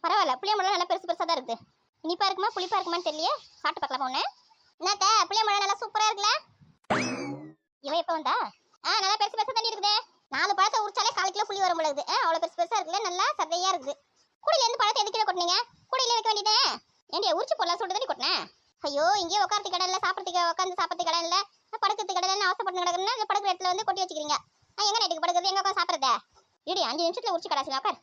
பரவாயில்ல, புளியம்பழம் நல்லா பெருசு பெருசாக தான் இருக்குது. இனிப்பா இருக்குமா புளிப்பா இருக்குமான்னு தெரியல. சாப்பிட்டு பார்க்கலாம் ஒன்று. என்னத்த புளியம்பழம் நல்லா சூப்பராக இருக்குல்ல? இவன் எப்போ வந்தா? நல்லா பெருசு பெருசாக தண்ணி இருக்குது. 4 பழத்தை உரிச்சாலே 1/4 கிலோ புளி வரும் பொழுது. அவ்வளோ பெருசு பெருசாக இருக்குல்ல, நல்லா சதையாக இருக்குது. கூடையில இருந்து பழத்தை எதுக்கிட்ட கொட்டினீங்க? கூடையில வைக்க வேண்டியதே. ஏண்டியா உரிச்சு போடலாம், சுட்டு தண்ணி கொட்டினேன். ஐயோ, இங்கே உட்காரத்துக்கு இடம் இல்லை, சாப்பிட்றதுக்கு உட்காந்து சாப்பிட்றதுக்கு இடம் இல்லை, படுக்கிறதுக்கு இடம் இல்லை, அவசரப்பட்டு கிடக்குன்னா அந்த படுக்கிற இடத்துல வந்து கொட்டி வச்சுக்கிறீங்க. எங்க நைட்டுக்கு படுக்கிறது, எங்க உட்காந்து சாப்பிட்றதே? இடி 5 நிமிஷத்துல உரிச்சு கடாச்சு உட்கார்.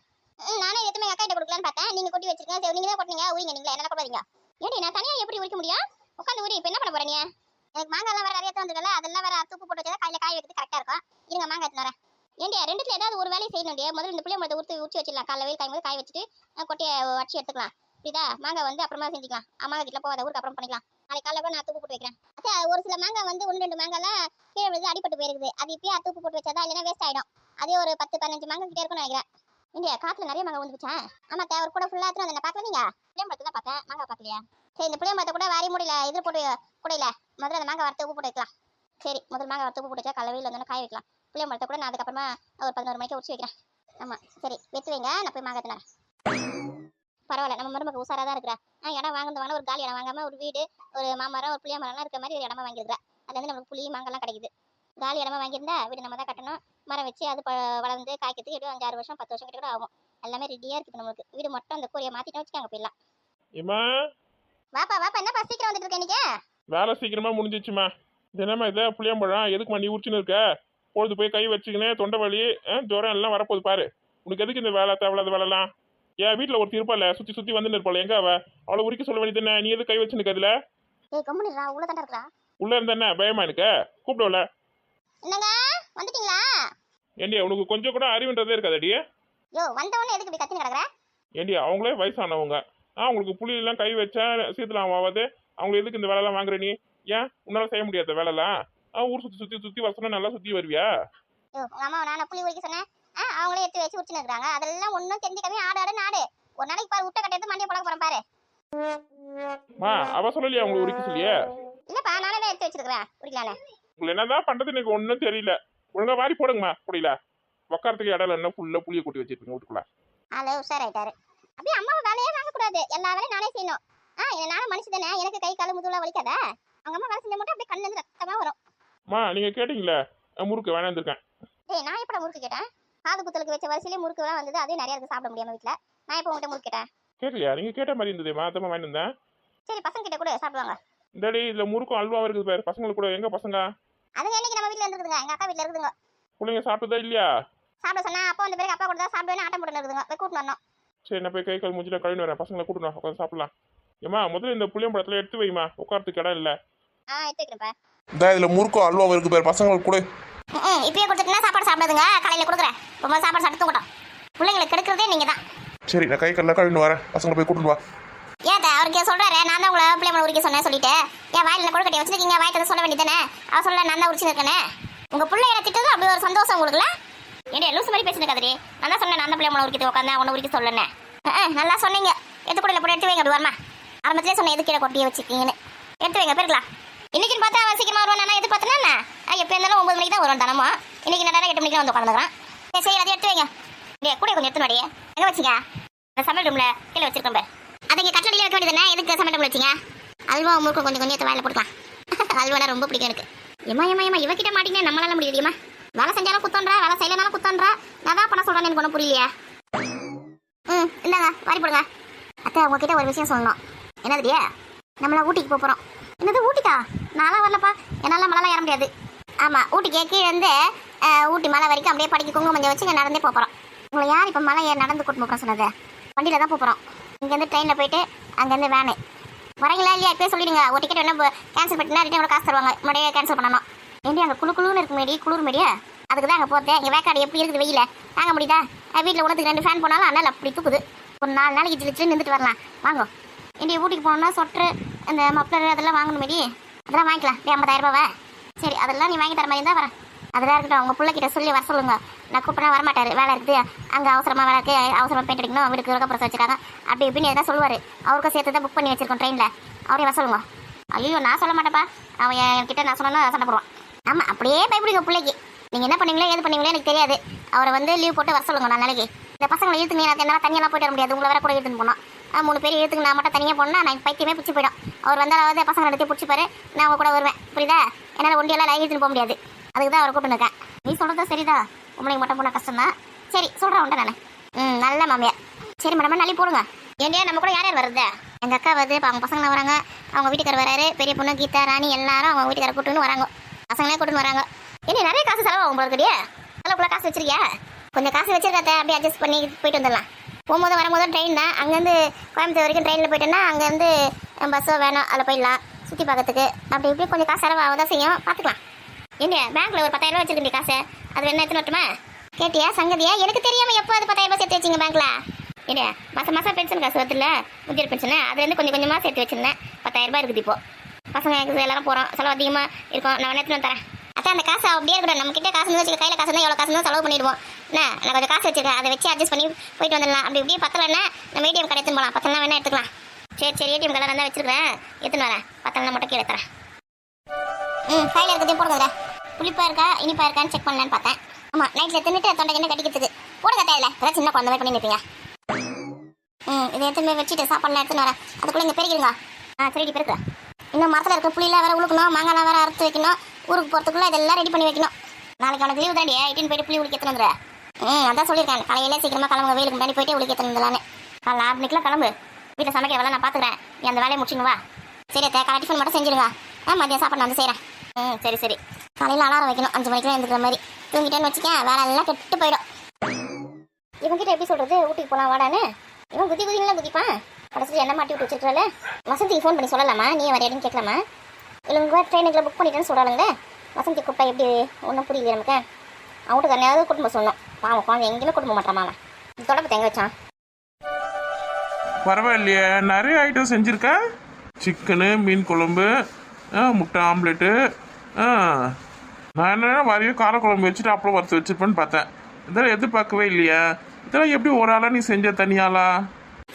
நானே எத்தனை அக்கா கிட்ட கொடுக்கலான்னு பார்த்தேன். நீங்க கொட்டி வச்சிருக்கீங்க, நீங்க தான் கொட்டினீங்க, உரிங்க நீங்களே, என்ன கொள்ளாதீங்க. ஏடி நான் தனியாக எப்படி உரிக்க முடியும்? உட்காந்து உரி. இப்போ என்ன பண்ண போறீங்க? எனக்கு மாங்காய்லாம் வேற நிறைய வந்துருக்கல, அதெல்லாம் வேற தூப்பு போட்டு வச்சா கையில காய வைக்கிறது கரெக்டா இருக்கும். இருங்க மாங்காய் எடுத்து வரேன். ஏண்டியா ரெண்டுத்துல ஏதாவது ஒரு வேலையை செய்யணும்டியா. முதல்ல இந்த புளியம்பழத்தை உரிச்சு வச்சிடலாம். காலைல வெயில் காயும் போது காய வச்சுட்டு கொட்டையை வச்சு எடுத்துக்கலாம். புரியுதா? மாங்காய் வந்து அப்புறமா செஞ்சுக்கலாம். மாங்காய் கிட்ட போகாத, ஊருக்கு அப்புறம் பண்ணிக்கலாம். நாளைக்கு காலைல கூட நான் தூப்பு போட்டு வைக்கிறேன். ஒரு சில மாங்காய் வந்து 1-2 மாங்காய்லாம் கீழே விழுந்து அடிப்பட்டு போயிருக்குது. அது இப்பயே தூப்பு போட்டு வச்சாதான், இல்லைன்னா வேஸ்ட் ஆயிடும். அதே ஒரு 10-15 மாங்காய் கிட்டே இருக்கும்னு நினைக்கிறேன். இந்தியா காத்துல நிறைய மாங்காய் வந்துச்சா? ஆமா, ஒரு கூட ஃபுல்லா எடுத்து வந்து பார்க்கல. நீங்க புளியம்பழத்தை தான் பார்த்தேன், மாங்காய் பார்க்கலையா? சரி, இந்த புளியம்பழத்தை கூட வாரி மூடியில இதில் போட்டு கூடையில முதல்ல அந்த மாங்காய் வறுத்து உப்பு போட்டு வைக்கலாம். சரி, முதல் மாங்காய் வறுத்து உப்பு போட்டு வச்சா காலையில் வந்தோன்னா காய வைக்கலாம். புளியம்பழத்தை கூட நான் அதுக்கப்புறமா ஒரு 11 மணிக்கு உரிச்சு வைக்கிறேன். ஆமா சரி, வெத்து வைங்க, நான் போய் மாங்காய் தினேன். பரவாயில்ல, நம்ம மருமக உசாரா தான் இருக்கிறா. இடம் வாங்கினது ஒரு காலி இடம் வாங்காம ஒரு வீடு, ஒரு மாமரம், ஒரு புளிய மரம்லாம் இருக்க மாதிரி ஒரு இடமா வாங்கியிருக்கிறா. அதுல இருந்து நமக்கு புளி மாங்கெல்லாம் கிடைக்குது. காலி இடமா வாங்கியிருந்தா வீடு நம்ம தான் கட்டணும். மரம் வச்சு அது வளர்ந்து காய்க்கிறதுக்கு எப்படியும் 5-6 வருஷம் 10 வருஷம் கிட்ட கூட ஆகும். எல்லாமே ரெடியா இருக்குது நம்மளுக்கு. வீடு மட்டும் அந்த கூரையை மாத்திட்டோம் வச்சுக்காங்க, போயிடலாம். வாப்பா வாப்பா, என்னப்பா சீக்கிரம் வந்துட்டு இருக்க? இன்னைக்கு வேலை சீக்கிரமா முடிஞ்சிச்சுமா. தினமா இதை புளியம்பழம் எதுக்குமா நீ உரிச்சுன்னு இருக்க? பொழுது போய் கை வச்சுக்கினேன், தொண்டை வலி, ஜுரம் எல்லாம் வரப்போது பாரு. உனக்கு எதுக்கு இந்த வேலை, தேவையில்லாத வேலைலாம்? ஏன் வீட்டில் ஒருத்தி இருப்பாள், சுற்றி சுற்றி வந்து இருப்பாள், எங்க அவளை உரிக்க சொல்ல வேண்டியது என்ன? நீ எது கை வச்சுன்னு அதுல? ஏய் கம்முனிரா, உள்ள தான்டா இருக்கா. உள்ள இருந்தா என்ன பயமா எனக்கு? கூப்பிடுவல. என்னங்க வந்துட்டீங்களா? ஏண்டியா உனக்கு கொஞ்சம் கூட அறிவுன்றதே இருக்காதடி? யோ வந்தவனே எதுக்கு இப்படி கத்தின்னு கிடக்குற? ஏண்டியா அவங்களே வயசானவங்க, உங்களுக்கு புளி எல்லாம் கை வச்சா சீத்தலாம் ஆகாது. அவங்க எதுக்கு இந்த வேலைலாம் வாங்குற நீ? ஏன் உன்னால செய்ய முடியாத வேலைலாம்? ஊர் சுற்றி சுற்றி சுற்றி வர சொன்னா நல்லா சுற்றி வருவியா? யோ உங்க அம்மா நானே புளி உரிக்க சொன்னேன், அவங்களே எடுத்து வச்சு உரிச்சுன்னு இருக்காங்க. அதெல்லாம் ஒன்றும் தெரிஞ்சுக்கவே ஆடு நாடு. ஒரு நாளைக்கு பாரு விட்ட கட்ட எடுத்து மண்டியை பழக்க போறேன் பாரு. அவ சொல்லலையா உங்களுக்கு உரிக்க சொல்லியே? இல்லப்பா, நானே தான் எடுத்து வச்சிருக்கிறேன் உரிக்கலானே. உங்களுக்கு என்னதான் பண்றது எனக்கு ஒன்றும் தெரியல. ஒழுங்கா வாரி போடுங்கம்மா புரியல. உக்காரத்துக்கு இடம் என்ன ஃபுல்லா புளியை கொட்டி வச்சிருக்கீங்க வீட்டுக்குள்ள. ஆளு உஷாராயிட்டாரு. அப்படியே அம்மாவை வேலையே வாங்கக்கூடாது, எல்லா வேலையும் நானே செய்யணும். நானும் மனுஷன் தானே, எனக்கு கை கால் முதுகுலாம் வலிக்காத? அவங்க அம்மா வேலை செஞ்ச மட்டும் அப்படியே கண்ணுல இருந்து ரத்தமா வரும். நீங்க கேட்டீங்களே முறுக்கு வேணாந்துருக்கேன். ஏய் நான் எப்பட முறுக்கு கேட்டேன்? காது குத்தலுக்கு வச்ச வரிசையிலே முறுக்கு எல்லாம் வந்தது, அதே நிறைய இருக்கு சாப்பிட முடியாம வீட்டுல. நான் எப்போ உங்ககிட்ட முறுக்கு கேட்டேன்? கேட்கலையா? நீங்க கேட்ட மாதிரி இருந்தது, மாத்தமா வாங்கி இருந்தேன். சரி பசங்க கிட்ட கூட சாப்பிடுவாங்க. இந்தாடி இதுல முறுக்கும் அல்வாவும் இருக்குது பாரு. பசங்களுக்கு கூட எங்க பசங்க? அதுங்க என்னைக்கு நம்ம வீட்டுல இருக்குதுங்க, எங்க அக்கா வீட்டுல இருக்குதுங்க. பிள்ளைங்க சாப்பிட்டதா இல்லையா? சாப்பிட சொன்னா அப்பா வந்து பிறகு அப்பா கூட தான் சாப்பிடுவேன், ஆட்டம் போட்டு இருக்குதுங்க. போய் கூட்டு வரணும். சரி நான் போய் கை கால் மூஞ்சில கழுவி வரேன், பசங்களை கூட்டணும் உட்காந்து சாப்பிடலாம். ஏமா முதல்ல இந்த புளியம்பழத்துல எடுத்து வைமா, உட்காரத்துக்கு இடம் இல்லை. எடுத்து வைக்கிறேன்ப்பா. இந்த இதுல முறுக்கும் அல்வாவும் இருக்கு பாரு, பசங்களுக்கு கூட. இப்பயே கொடுத்துட்டுனா சாப்பாடு சாப்பிடாதுங்க, காலையில கொடுக்குறேன். ரொம்ப சாப்பாடு சாப்பிட்டு தூங்கட்டும். பிள்ளைங்களை கெடுக்கிறதே நீங்க தான். சரி நான் கை கால்லாம் கழுவி வரேன், பசங்களை போய் கூட்டிட்டு வா. ஏன் அவருக்கு சொல்றாரு, நான் தான் உங்களை பிள்ளைங்களை உரிக்க சொன்னேன் சொல்லிட்டு ஏன் வாயில கொழுக்கட்டி வச்சிருக்கீங்க? வாய்க்கு சொல்ல வேண்டியதானே? அவ சொல்ல நான் தான் உரிச்சு இருக்கேனே. உங்க பிள்ளைகளை திட்டது அப்படி ஒரு சந்தோஷம் உங்களுக்குல? ஏன்டா லூசு மாதிரி பேசிட்டு கதறி? நான் தான் சொன்னேன், நான் தான் பிள்ளைங்களை உரிக்க உட்காந்து உன்னை உரிக்க சொல்லனே. நல்லா சொன்னீங்க. எடுத்து கூட போட்டு எடுத்து வைங்க. அப்படி வரமா ஆரம்பத்திலே சொன்னேன் எது கீழே கொட்டியை வச்சுக்கீங்கன்னு. எடுத்து வைங்க போயிருக்கலாம். இன்னைக்கு பார்த்தா அவன் சீக்கிரமா வருவான். நான் எதிர்பார்த்தேன்னா எப்போ இருந்தாலும் 9 மணிக்கு தான் வருவான் தினமும். இன்னைக்கு நான் 8 மணிக்கு வந்து உட்காந்துக்கிறான். சரி அதை எடுத்து வைங்க. கூட கொஞ்சம் எடுத்து நோடியே எங்க வச்சுங்க? இந்த சமையல் ரூம்ல கீழே வச்சிருக்கோம் பாரு. அதை இங்கே கட்டடியில் வைக்க வேண்டியதுனே, எதுக்கு சமையல் ரூம்ல வச்சிங்க? அல்வா முறுக்கு கொஞ்சம் கொஞ்சம் வாயில போட்டுக்கலாம். அல்வானா ரொம்ப பிடிக்கும் எனக்கு. ஏமா இவக்கிட்ட மாட்டீங்க, நம்மளால முடியலையம்மா. வேலை செஞ்சாலும் குத்தன்றா, வேலை செய்யலனாலும் குத்தன்றா. நான் தான் பண்ண சொல்றேன்னு எனக்கு ஒன்றும் புரியலையே. இந்தாங்க வாரி போடுங்க. அத்தை உங்ககிட்ட ஒரு விஷயம் சொல்லணும். என்னதுடியே? நம்மள ஊட்டிக்கு போகிறோம். என்னது ஊட்டிக்கா? நான்லாம் வரலப்பா, என்னால் மலைலாம் ஏற முடியாது. ஆமாம், ஊட்டிக்கு கீழே இருந்து ஊட்டி மலை வரைக்கும் அப்படியே படிக்க குங்குமம் மஞ்சள் வச்சு இங்கே நடந்தே போகிறோம். உங்களை யார் இப்போ மலை நடந்து கூட்டு போகிறோம் சொன்னது? வண்டியில் தான் போகிறோம். இங்கேருந்து ட்ரெயினில் போயிட்டு அங்கேருந்து வேனு வரீங்களா இல்லையா? இப்போயே சொல்லிடுங்க. ஒரு டிக்கெட் வேணா கேன்சல் பண்ணிட்டுனா ரிட்டன் காசு தருவாங்க. முன்னாடியே கேன்சல் பண்ணணும். ஏண்டி அங்கே குழுன்னு இருக்கு மேடி, குளிர் மேடியா? அதுக்கு தான் அங்கே போகிறேன். இங்கே வேக்காடு எப்படி இருக்குது வெயில தாங்க முடியுதா? வீட்டில் உணத்துக்கு 2 ஃபேன் போனாலும் அதனால் அப்படி தூக்குது. ஒரு 4 நாளைக்கு ஜிலிச்சு நின்றுட்டு வரலாம். வாங்க. ஏண்டி ஊட்டிக்கு போனோம்னா சொட்ரு அந்த மப்ளர் அதெல்லாம் வாங்கணும் மேடி. அதெல்லாம் வாங்கிக்கலாம். 50,000 ரூபாவா? சரி அதெல்லாம் நீ வாங்கி தர மாதிரி இருந்தால் வரேன். அதெல்லாம் இருக்கட்டும். உங்கள் பிள்ளைகிட்ட சொல்லி வர சொல்லுங்க. நான் கூப்பிட்றேன், வரமாட்டார். வேலை இருக்குது அங்கே, அவசரமாக வேலை இருக்குது, அவசரமாக பெயிண்ட் அடிக்கணும், வீட்டுக்கு விளக்கப்புறம் வச்சுருக்காங்க அப்படி இப்படின்னு எதாவது சொல்லுவார். அவருக்கும் சேர்த்து தான் புக் பண்ணி வச்சிருக்கோம் ட்ரெயினில். அவரே வர சொல்லுங்க. ஐயோ நான் சொல்ல மாட்டேப்பா, அவன் என்கிட்ட நான் சொன்னா சண்டை போடுவான். ஆமாம் அப்படியே பயப்படுங்க பிள்ளைக்கு. நீங்கள் என்ன பண்ணுவீங்களோ ஏது பண்ணுவீங்களோ எனக்கு தெரியாது. அவரை வந்து லீவ் போட்டு வர சொல்லுங்க 4 நாளைக்கு. இந்த பசங்களை இழுத்துங்க எனக்கு என்னால் தனியெல்லாம் போயிட்டு வர முடியாது. உங்களை வேற கூட இழுத்துன்னு போனோம். 3 பேர் இழுத்துக்கு நான் மட்டும் தனியாக போனால் நான் பைத்தியமே பிடிச்சி போயிடும். அவர் வந்தாலாவது பசங்க எடுத்து பிடிச்சிப்பாரு, நான் அவங்க கூட வருவேன். புரியுதா? என்னால் ஒண்டியெல்லாம் இழுத்துன்னு போக முடியாது. அதுக்கு தான் அவரை கூப்பிட்டு இருக்கேன். நீ சொல்கிறதா சரிதா? உங்களை மட்டும் போனால் கஷ்டம் தான். சரி சொல்கிறேன் உண்டை நான். நல்ல மாமியார். சரி மேடம் நல்லி போடுங்க. ஏண்டியா நம்ம கூட யார் யார் வருது? எங்கள் அக்கா வருது, இப்போ அவங்க பசங்க வராங்க, அவங்க வீட்டுக்கார வராரு, பெரிய பொண்ணு கீதா ராணி எல்லாரும் அவங்க வீட்டுக்கார கூட்டுன்னு வராங்க. பசங்களே கூட்டுன்னு வராங்க. என்ன நிறைய காசு செலவாகும் உங்களுக்கு இல்லையா? செலவுக்குள்ள காசு வச்சிருக்கியா? கொஞ்சம் காசு வச்சிருக்காத்த அப்படியே அட்ஜஸ்ட் பண்ணி போயிட்டு வந்துடலாம். போகும்போது வரும்போது ட்ரெயின் தான். அங்கேருந்து கோயம்புத்தூர் வரைக்கும் ட்ரெயினில் போயிட்டோன்னா அங்கேருந்து பஸ்ஸோ வேணும் அதில் போயிடலாம் சுற்றி பார்க்கறதுக்கு. அப்படி இப்படி கொஞ்சம் காசு செலவாக தான் செய்யும், பார்த்துக்கலாம். ஏங்க பேங்க்கில் ஒரு 10,000 ரூபா வச்சிருக்கேன் காசு, அது வேணா எடுத்துன்னு வரட்டுமா? கேட்டியா சங்கதியா? எனக்கு தெரியாமல் எப்போ அது 10,000 ரூபா சேர்த்து வச்சிங்க பேங்க்கில்? ஏடியா மாதம் பென்ஷன் காசு வருதுல்ல, முதியோர் பென்ஷனு, அதுலேருந்து கொஞ்சம் கொஞ்சமாக சேர்த்து வச்சிருந்தேன். 10,000 ரூபாய் இருக்குது இப்போ. பசங்க எல்லாரும் போகிறோம், செலவு அதிகமாக இருக்கும். நான் எடுத்துன்னு வந்து தரேன். அதான் அந்த காசு அப்படியே இருக்கட்டும். நம்ம கிட்டே காசு வச்சு கையில் காசு தான் எவ்வளோ காசு தான் செலவு பண்ணிடுவோம். என்ன நான் கொஞ்சம் காசு வச்சிருக்கேன், அதை வச்சு அட்ஜஸ்ட் பண்ணி போயிட்டு வந்துடலாம். அப்படி இப்படியே பத்தலைன்னா நம்ம ஏடிஎம் கடை எடுத்துன்னு போகலாம். பத்தலாம் வேணா எடுத்துக்கலாம். சரி ஏடிஎம் கடை தான் வச்சிருக்கேன், எடுத்துன்னு வரேன். பத்தலாம் மட்டும் கீழே தரேன். கையில் இருக்கிறதே போடுங்க. புளிப்பாக இருக்கா இனிப்பாக இருக்கான்னு செக் பண்ணலான்னு பார்த்தேன். ஆமாம் நைட்டில் தின்னுட்டு தொண்டை என்ன கடிக்கிறதுக்கு போடுங்க. தேவையில்ல ஏதாவது சின்ன குழந்தை மாதிரி பண்ணி நிற்பீங்க. இதை எடுத்துன்னு போய் வச்சுட்டு சாப்பாடு எடுத்துன்னு வரேன். அதுக்குள்ளே இங்கே பெருக்கிடுங்க. திருடி பெருக்கு. இன்னும் மரத்தில் இருக்க புளியெல்லாம் வேறு உழுக்கணும், மாங்காய்லாம் வேறு அறுத்து வைக்கணும். ஊருக்கு போகிறதுக்குள்ளே இதெல்லாம் ரெடி பண்ணி வைக்கணும். நாளைக்கு அவனுக்கு லீவு தாண்டி இட்டுன்னு போயிட்டு புளி உளிக்க எடுத்துன்னு வந்துடுறேன். அதான் சொல்லியிருக்கேன் காலையிலே சீக்கிரமாக கிளம்புங்க, வெயிலுக்கு முன்னாடி போயிட்டு உளிக்க எடுத்துன்னு வந்துடலான்னு. காலைல 6 மணிக்கெலாம் கிளம்பு. வீட்டில் சமைக்க வேலை நான் பார்த்துக்கிறேன். நீ அந்த வேலையை முடிச்சுங்க வா. சரி காலை டிஃபன் மட்டும் செஞ்சுடுங்க. மதியம் சாப்பாடு நான் வந்து செய்கிறேன். சரி காலையில் அலாரம் வைக்கணும் 5 மணிக்கெலாம் எழுந்துக்கிற மாதிரி. தூங்கிட்டேன்னு வச்சுக்கேன் வேலை எல்லாம் கெட்டு போயிடும். இவங்கிட்ட எப்படி சொல்கிறது ஊட்டிக்கு போகலாம் வாடான்னு? இவன் குதிங்களா குதிப்பான். கடைசியில் என்ன மாட்டி விட்டு வச்சுருக்கால. வசந்திக்கு ஃபோன் பண்ணி சொல்லலாமா? நீ வரையாடின்னு கேட்கலாமா? இல்லை உங்கள் ட்ரெயினுக்குள்ள புக் பண்ணிட்டேன்னு சொல்கிறாளுங்க. வசந்தி கூப்பிட்டா எப்படி ஒன்றும் புரியல நமக்கு. அவங்கள்ட்ட தனியாவது குடும்பம் சொல்லணும். பாவம் குழந்தை எங்கேயுமே குடும்ப மாட்டான் அவன். தொடப்பத்தை எங்கே வச்சான்? பரவாயில்லையே, நிறைய ஐட்டம் செஞ்சுருக்கேன். சிக்கனு, மீன் குழம்பு, முட்டை ஆம்லெட்டு. நான் என்னென்னா வரையும் காரக்குழம்பு வச்சுட்டு அப்புறம் வறுத்து வச்சுருப்பேன்னு பார்த்தேன். இதெல்லாம் எதிர்பார்க்கவே இல்லையா? இதெல்லாம் எப்படி ஒரு ஆளா நீ செஞ்ச தனியாளா?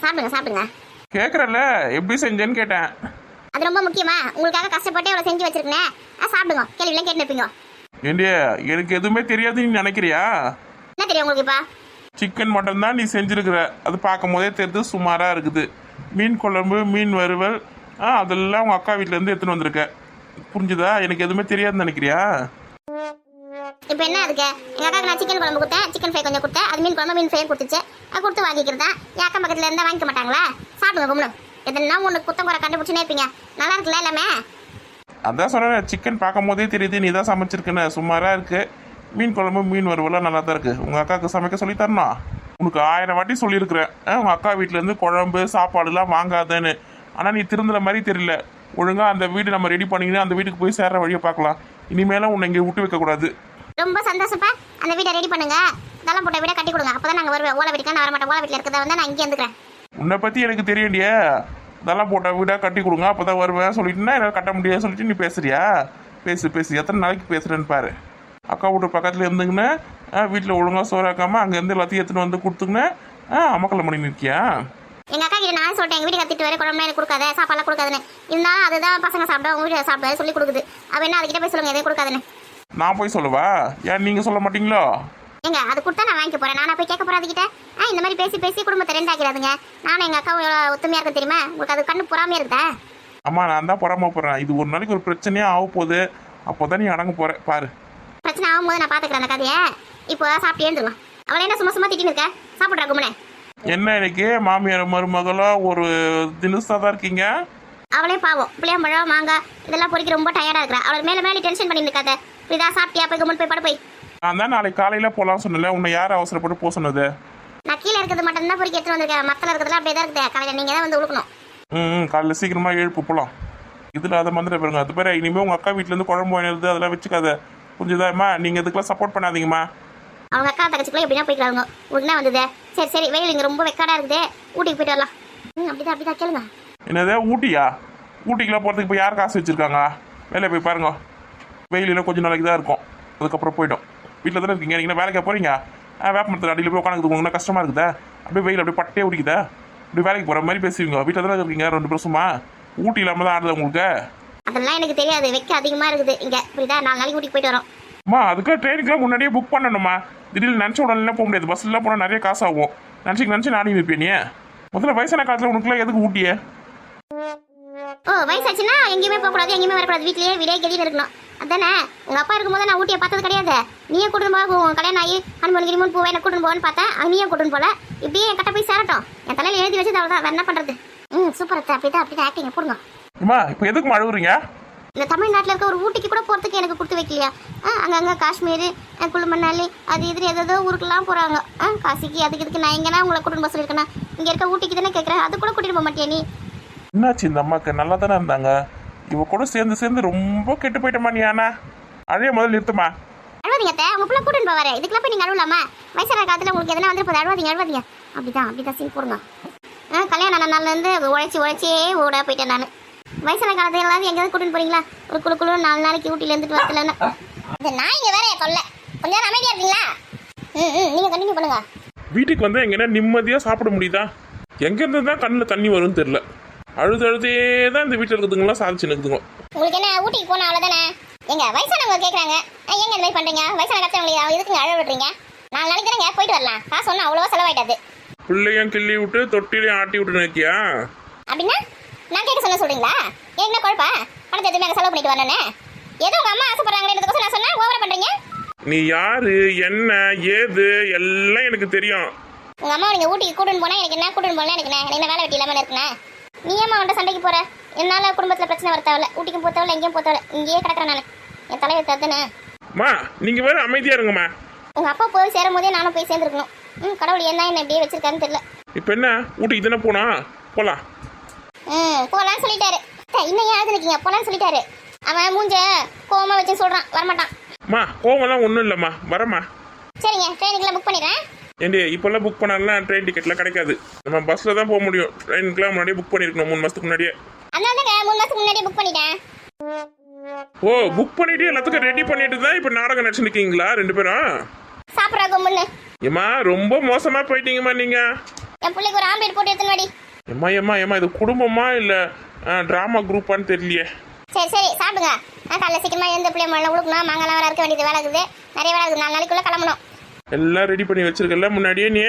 சாப்பிடுங்க. கேட்குறல எப்படி செஞ்சேன்னு கேட்டேன். அது ரொம்ப முக்கியமா? உங்களுக்காக கஷ்டப்பட்டு அவ்வளோ செஞ்சு வச்சிருக்கேன். சாப்பிடுங்க. கேள்விலாம் கேட்டு நிற்பீங்க. ஏண்டியா எனக்கு எதுவுமே தெரியாதுன்னு நீ நினைக்கிறியா? என்ன தெரியும் உங்களுக்கு? இப்போ சிக்கன் மட்டன் தான் நீ செஞ்சுருக்குற. அது பார்க்கும் போதே தெரிஞ்சு சுமாராக இருக்குது. மீன் குழம்பு, மீன் வறுவல், அதெல்லாம் உங்கள் அக்கா வீட்டிலேருந்து எடுத்துன்னு வந்திருக்க. புரிஞ்சுதா? எனக்கு எதுவுமே தெரியாதுன்னு நினைக்கிறியா? இப்போ என்ன அதுக்கு? எங்கள் அக்காவுக்கு நான் சிக்கன் குழம்பு கொடுத்தேன், சிக்கன் ஃப்ரை கொஞ்சம் கொடுத்தேன். அது மீன் குழம்பு மீன் ஃப்ரை கொடுத்துச்சு. அது கொடுத்து வாங்கிக்கிறதா? என் அக்கம் பக்கத்தில் இருந்தால் வாங்கிக்க மாட்டாங்களா? சாப்பிடுங்க கும்பிடும். எதுனா ஒன்று குத்தம் குறை கண்டுபிடிச்சுனே இருப்பீங்க. நல்லா இருக்குல்ல எல்லாமே? அதான் சொல்கிறேன், சிக்கன் பார்க்கும் போதே தெரியுது நீ தான் சமைச்சிருக்குன்னு. சுமாராக இருக்குது. மீன் குழம்பு மீன் வறுவலாம் நல்லா தான் இருக்குது. உங்கள் அக்காவுக்கு சமைக்க சொல்லித்தரணும். உனக்கு 1000 வாட்டி சொல்லியிருக்கிறேன் உங்கள் அக்கா வீட்டிலேருந்து குழம்பு சாப்பாடுலாம் வாங்காதேன்னு. ஆனால் நீ திருந்துற மாதிரி தெரியல. ஒழுங்காக அந்த வீடு நம்ம ரெடி பண்ணிங்கன்னா அந்த வீட்டுக்கு போய் சேர்ற வழியை பார்க்கலாம். இனிமேலும் உன்னை இங்கே விட்டு வைக்கக்கூடாது. ரொம்ப சந்தோஷப்பா. அந்த வீட்டை ரெடி பண்ணுங்க. இதெல்லாம் போட்ட வீடை கட்டி கொடுங்க. அப்போ தான் நாங்கள் வருவேன். ஓலை வீட்டுக்கு நான் வர மாட்டேன். ஓலை வீட்டில் இருக்கிறத வந்து நான் இங்கே இருந்துக்கிறேன். உன்னை பற்றி எனக்கு தெரியண்டியே. இதெல்லாம் போட்ட வீடாக கட்டி கொடுங்க அப்போ தான் வருவேன் சொல்லிட்டுனா என்னால் கட்ட முடியாது சொல்லிட்டு நீ பேசுறியா? பேசு எத்தனை நாளைக்கு பேசுகிறேன்னு பாரு. அக்கா வீட்டு பக்கத்தில் இருந்துங்கன்னு வீட்டில் ஒழுங்காக சோறாக்காமல் அங்கேருந்து எல்லாத்தையும் எடுத்துன்னு வந்து கொடுத்துங்கன்னு அமக்கலை பண்ணி நிற்கியா? எங்கள் அக்கா கிட்ட நான் சொல்லிட்டேன், எங்கள் வீட்டுக்கு கத்திட்டு வர குழம்பு எனக்கு கொடுக்காத, சாப்பாடுலாம் கொடுக்காதுன்னு. இருந்தாலும் அதுதான் பசங்க சாப்பிட உங்கள் வீட்டில் சாப்பிட சொல்லி கொடுக்குது. அவள் என்ன அதுக்கிட்ட போய் சொல்லுங்க எதையும் கொடுக்காதுன்னு. நான் போய் சொல்லவா? ஏன் நீங்கள் சொல்ல மாட்டீங்களோ? ஏங்க அது கொடுத்தா நான் வாங்கிக்க போகிறேன். நானா போய் கேட்க போகிறேன் அதுக்கிட்ட? இந்த மாதிரி பேசி குடும்பத்தை 2 ஆக்கிறாதுங்க. நானும் எங்கள் அக்காவும் எவ்வளோ ஒத்துமையாக இருக்கும் தெரியுமா? உங்களுக்கு அது கண்ணு பொறாமையாக இருக்குதா? அம்மா நான் தான் பொறாம போகிறேன். இது ஒரு நாளைக்கு ஒரு பிரச்சனையாக ஆக போகுது. அப்போ தான் நீ அடங்க போகிற பாரு. பிரச்சனை ஆகும்போது நான் பார்த்துக்கிறேன் அந்த கதையை. இப்போ சாப்பிட்டு எழுந்துருவோம். அவளை என்ன சும்மா திட்டின்னு இருக்க? சாப்பிட்றா கும்மனே. என்ன இன்னைக்கு மாமியார் மருமகளோ ஒரு தினுசாக தான் இருக்கீங்க? அவளே பாவம் புளியம்பழம் மாங்காய் இதெல்லாம் பொறிக்க ரொம்ப டயர்டாக இருக்கிறா. அவளை மேலே டென்ஷன் பண்ணி இருக்காத. இதா சாப்பிட்டியா? போய் கும்மன் போய் பட போய். நான் தான் நாளைக்கு காலையில் போகலாம் சொன்னல. உன்னை யார் அவசரப்பட்டு போக சொன்னது? நான் கீழே இருக்கிறது மட்டும் தான் பொறிக்க எடுத்துட்டு வந்திருக்கேன். மரத்தில் இருக்கிறதுலாம் அப்படியே தான் இருக்குது. காலையில் நீங்கள் தான் வந்து உழுக்கணும். காலையில் சீக்கிரமாக எழுப்பு போகலாம். இதில் அதை மாதிரி பாருங்க. அது பேர் இனிமேல் உங்கள் அக்கா வீட்டிலேருந்து குழம்பு வாங்கினது அதெல்லாம் வச்சுக்காத. புரிஞ்சுதாம்மா? நீங்கள் இதுக்கெல்லாம் சப்போர்ட் பண்ணாதீங்கம்மா. அவங்க அக்கா தங்கச்சிக்குள்ள எப்படின்னா போய்க்கிறாங்க. உடனே வந்தது. சரி வெயில் இங்கே ரொம்ப வெக்காடாக இருக்குது. ஊட்டிக்கு போயிட்டு வரலாம். அப்படிதான் கேளுங்க. என்னது ஊட்டியா? ஊட்டிக்கெலாம் போகிறதுக்கு இப்போ யார் காசு வச்சுருக்காங்க? வேலையை போய் பாருங்க. வெயிலில் கொஞ்சம் நாளைக்கு தான் இருக்கும், அதுக்கப்புறம் போய்டும். வீட்டில் தானே இருக்கீங்க. நீங்கள் வேலைக்கு போகிறீங்க. வேப்ப மரத்தில் அடியில் போய் உட்காந்து உங்களுக்கு கஷ்டமாக இருக்குதா? அப்படியே வெயில் அப்படியே பட்டே உடிக்குதா? இப்படி வேலைக்கு போகிற மாதிரி பேசுவீங்க. வீட்டில் தானே இருக்கீங்க 2 வருஷமா. ஊட்டி இல்லாமல் தான் ஆடுது உங்களுக்கு. அதெல்லாம் எனக்கு தெரியாது. வெக்க அதிகமாக இருக்குது இங்கே. புரியுதா? 4 நாளைக்கு ஊட்டிக்கு போயிட்டு வரோம். அம்மா அதுக்கு ட்ரெயினுக்குலாம் முன்னாடியே புக் பண்ணணுமா? திடீர்னு நினச்ச உடனே போக முடியாது, பஸ்லாம் போனால் நிறைய காசு ஆகும். நினச்சி நாடி வைப்பேன் நீ. முதல்ல வயசான காலத்தில் உனக்குலாம் எதுக்கு ஊட்டிய? ஓ வயசாச்சுன்னா எங்கேயுமே போகக்கூடாது, எங்கேயுமே வரக்கூடாது, வீட்லயே விடே கெதியில் இருக்கணும் அதானே. உங்கள் அப்பா இருக்கும்போது நான் ஊட்டியை பார்த்தது கிடையாது. நீயே கூட்டின்னு போக கல்யாணம் ஆகி ஹனுமன் கிரிமன் பூவை என்ன கூட்டின்னு போவேன்னு பார்த்தேன். நீயே கூட்டின்னு போல. இப்படியே என் கிட்ட போய் சேரட்டும். என் தலையில் எழுதி வச்சு அவ்வளோதான், வேறு என்ன பண்ணுறது. சூப்பர் அத்தை, அப்படி ஆக்டிங்க போடுங்க. அம்மா இப்போ எதுக்கு அழுகுறீங்க? இந்த தமிழ்நாட்டில் இருக்க ஒரு ஊட்டிக்கு கூட போகிறதுக்கு எனக்கு கொடுத்து வைக்கலையா? அங்கங்கே காஷ்மீர், குளுமணாலி, அது இது ஏதோ ஊருக்கெல்லாம் போகிறாங்க. காசிக்கு அதுக்கு இதுக்கு நான் எங்கன்னா உங்களை கூட்டின்னு போக சொல்லியிருக்கேன். இங்கே இருக்க ஊட்டிக்கு தானே கேட்குறேன், அது கூட கூட்டிகிட்டு போக மாட்டியா நீ? என்னாச்சு இந்த அம்மாவுக்கு? நல்லா தானே இருந்தாங்க, இவ கூட சேர்ந்து ரொம்ப கெட்டு போயிட்டமா நீ. ஆனா அழைய முதல்ல நிறுத்துமா. அழுவாதீங்க அத்தை, உங்க பிள்ளை கூட்டின்னு போவாரு, இதுக்கெல்லாம் போய் நீங்கள் அழுவலாமா? வயசான காலத்தில் உங்களுக்கு எதனா வந்து போது, அழுவாதீங்க. அப்படிதான் சீன் போடுங்க. கல்யாணம் ஆன நாள்லேருந்து உழைச்சே ஓட போயிட்டேன் நான். வயசான காலத்துல எல்லாரும் எங்கேயாவது கூட்டின்னு போறீங்களா? ஒரு குழு 4 நாளைக்கு ஊட்டில இருந்துட்டு வரலன்னு இது நான் இங்க வேற தொல்லை. கொஞ்ச நேரம் அமைதியா இருக்கீங்களா? நீங்க கண்டினியூ பண்ணுங்க. வீட்டுக்கு வந்து எங்கன்னா நிம்மதியா சாப்பிட முடியுதா? எங்க இருந்து தான் கண்ணில் தண்ணி வரும்னு தெரியல. அழுதே தான் இந்த வீட்டில் இருக்குதுங்களா சாதிச்சு நிற்குதுங்க. உங்களுக்கு என்ன ஊட்டிக்கு போனா அவ்வளோதானே? எங்க வயசானவங்க கேட்குறாங்க, ஏங்க இந்த மாதிரி பண்றீங்க? வயசான கஷ்டம் எதுக்குங்க அழ விடுறீங்க? 4 நாளைக்கு தானே போயிட்டு வரலாம், காசு ஒன்றும் அவ்வளோவா செலவாயிட்டாது. பிள்ளையும் கிள்ளி விட்டு தொட்டிலையும் ஆட்டி விட்டு நிற்கியா? அப்படின்னா நான் கேட்க சொல்றீங்களா? என்ன குழப்பா? பணத்தை எதுவுமே செலவு பண்ணிட்டு வரணுன்னு ஏதோ உங்க அம்மா ஆசைப்படுறாங்கன்றதுக்கோசம் நான் சொன்னா ஓவரா பண்றீங்க. நீ யாரு என்ன ஏது எல்லாம் எனக்கு தெரியும். உங்க அம்மா நீங்க ஊட்டிக்கு கூட்டின்னு போனா எனக்கு என்ன, கூட்டின்னு போனா எனக்கு என்ன வேலை வெட்டி இல்லாம இருக்குண்ணே. நீ ஏமா அவன்கிட்ட சண்டைக்கு போற? என்னால குடும்பத்துல பிரச்சனை வர தேவையில்ல, ஊட்டிக்கு போக தேவையில்ல, எங்கேயும் போக தேவையில்ல, இங்கேயே கிடக்குறேன் நான். என் தலையை தத்துனே மா. நீங்க வேற அமைதியா இருங்கம்மா. உங்க அப்பா போய் சேரும் போதே நானும் போய் சேர்ந்துருக்கணும். கடவுள் என்ன இப்படியே வச்சிருக்காருன்னு தெரியல. இப்ப என்ன ஊட்டிக்கு தானே போனா போலாம். போலான்னு சொல்லிட்டாரு. இன்னும் யாரு நிக்கீங்க? போலான்னு சொல்லிட்டாரு. அவன் மூஞ்ச கோவமா வச்சு சொல்றான், வரமாட்டான். மா கோவம்லாம் ஒன்றும் இல்லைம்மா, வரமா. சரிங்க, ட்ரெயினுக்குலாம் புக் பண்ணிடுறேன். ஏண்டி இப்போல்லாம் புக் பண்ணாலாம் ட்ரெயின் டிக்கெட்லாம் கிடைக்காது. நம்ம பஸ்ஸில் தான் போக முடியும். ட்ரெயினுக்குலாம் முன்னாடியே புக் பண்ணியிருக்கணும் 3 மாதத்துக்கு முன்னாடியே. அதனால தாங்க 3 மாதத்துக்கு முன்னாடியே புக் பண்ணிட்டேன். ஓ புக் பண்ணிட்டு எல்லாத்துக்கும் ரெடி பண்ணிட்டு தான் இப்போ நாடகம் நடிச்சுருக்கீங்களா 2 பேரும்? சாப்பிட்றா கும்புன்னு. ஏம்மா ரொம்ப மோசமாக போயிட்டீங்கம்மா நீங்கள். என் பிள்ளைக்கு ஒரு ஆம்பேட் போட்டு எடுத்துன்னு வாடி. ஏம்மா இது குடும்பமா இல்லை ட்ராமா குரூப்பான்னு தெரியலையே. சரி சாப்பிடுங்க. காலைல சீக்கிரமா எழுந்த பிள்ளைய மழை உழுக்கணும், மாங்கெல்லாம் வேற இருக்க வேண்டியது வேலை இருக்குது, நிறைய வேலை இருக்குது. 4 நாளைக்குள்ள கிளம்பணும். எல்லாம் ரெடி பண்ணி வச்சிருக்கல முன்னாடியே நீ?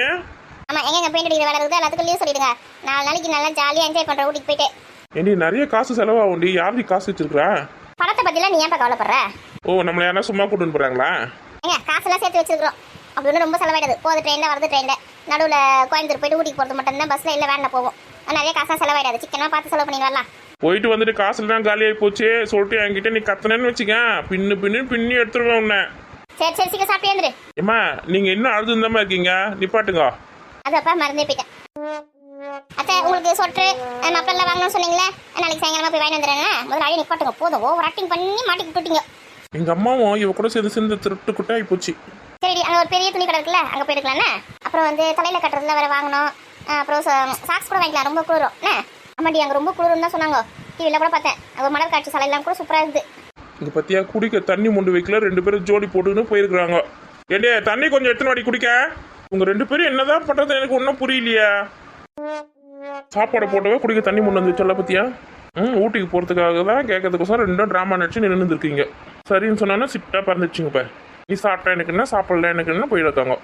ஆமா, எங்க பெயிண்ட் அடிக்கிற வேலை இருக்குது, எல்லாத்துக்கும் லீவ் சொல்லிடுங்க. 4 நாளைக்கு நல்லா ஜாலியாக என்ஜாய் பண்ற ஊட்டிக்கு போயிட்டு. ஏண்டி நிறைய காசு செலவாகும்டி, யாருக்கு காசு வச்சிருக்கா? பணத்தை பத்திலாம் நீ ஏன் கவலைப்படுற? ஓ நம்மள யாரா சும்மா கூட்டின்னு போறாங்களா? ஏங்க காசெல்லாம் சேர்த்து வச்சிருக்கிறோம், அப்படி ஒன்றும் ரொம்ப செலவாயிடுது. போகுது ட்ரெயினில் வரது ட்ரெயினில், நடுவில் கோயம்புத்தூர் போயிட்டு ஊட்டிக்கு போகிறது மட்டும்தான் பஸ்ஸில் இல்லை வேனில் போவோம். நிறைய காசாக செலவாயிடாது, சிக்கனாக பார்த்து செலவு பண்ணி வரலாம். போயிட்டு வந்துட்டு காசுலாம் காலியாகி போச்சு சொல்லிட்டு என்கிட்ட நீ கத்தனன்னு வச்சுக்க, பின்னி எடுத்துருவேன் உன்னை. சரி சீக்கிரம் சாப்பிட்டு வந்துரு. ஏம்மா நீங்க இன்னும் அழுதுந்தாம இருக்கீங்க, நிப்பாட்டுங்க. அது அப்பா மறந்தே போயிட்டேன். அத்தை உங்களுக்கு சொட்டு மப்பெல்லாம் வாங்கணும்னு சொன்னீங்களே, நாளைக்கு சாயங்காலமா போய் வாங்கி வந்துடுறேன். முதல்ல அழகி நிப்பாட்டுங்க, போதும் ஓவர் ஆக்டிங் பண்ணி மாட்டிக்கு விட்டுட்டீங்க. எங்க அம்மாவும் இவ கூட சேர்ந்து திருட்டு குட்டாகி போச்சு. சரி அங்கே ஒரு பெரிய துணி கடை இருக்குல்ல, அங்கே போயிருக்கலாம்ண்ணே. அப்புறம் வந்து தலையில் கட்டுறதுல வேற வாங்கணும். அப்புறம் சாக்ஸ் கூட வாங்கிக்கலாம், ரொம்ப குளிரும் என்ன. ஆமாடி அங்கே ரொம்ப குளிரும் தான் சொன்னாங்க, டிவியில் கூட பார்த்தேன். அங்கே மணல் காட்சி சாலையெல்லாம் கூட சூப்பராக இருக்குது. இங்கே பற்றியா குடிக்க தண்ணி மொண்டு வைக்கல, 2 பேரும் ஜோடி போட்டுன்னு போயிருக்கிறாங்க. ஏண்டே தண்ணி கொஞ்சம் எத்தனை வாடி குடிக்க. உங்கள் 2 பேரும் என்னதான் பண்ணுறது எனக்கு ஒன்றும் புரியலையா. சாப்பாடு போட்டவே குடிக்க தண்ணி மொண்டு வந்து சொல்ல பற்றியா. ஊட்டிக்கு போகிறதுக்காக தான் கேட்கறதுக்கோசரம் 2 ட்ராமா நடிச்சு நின்று இருக்கீங்க. சரின்னு சொன்னா சிட்டா பறந்துச்சுங்க. இப்போ நீ சாப்பிட்டா எனக்கு என்ன, சாப்பிடல எனக்கு என்ன போயிருக்காங்க.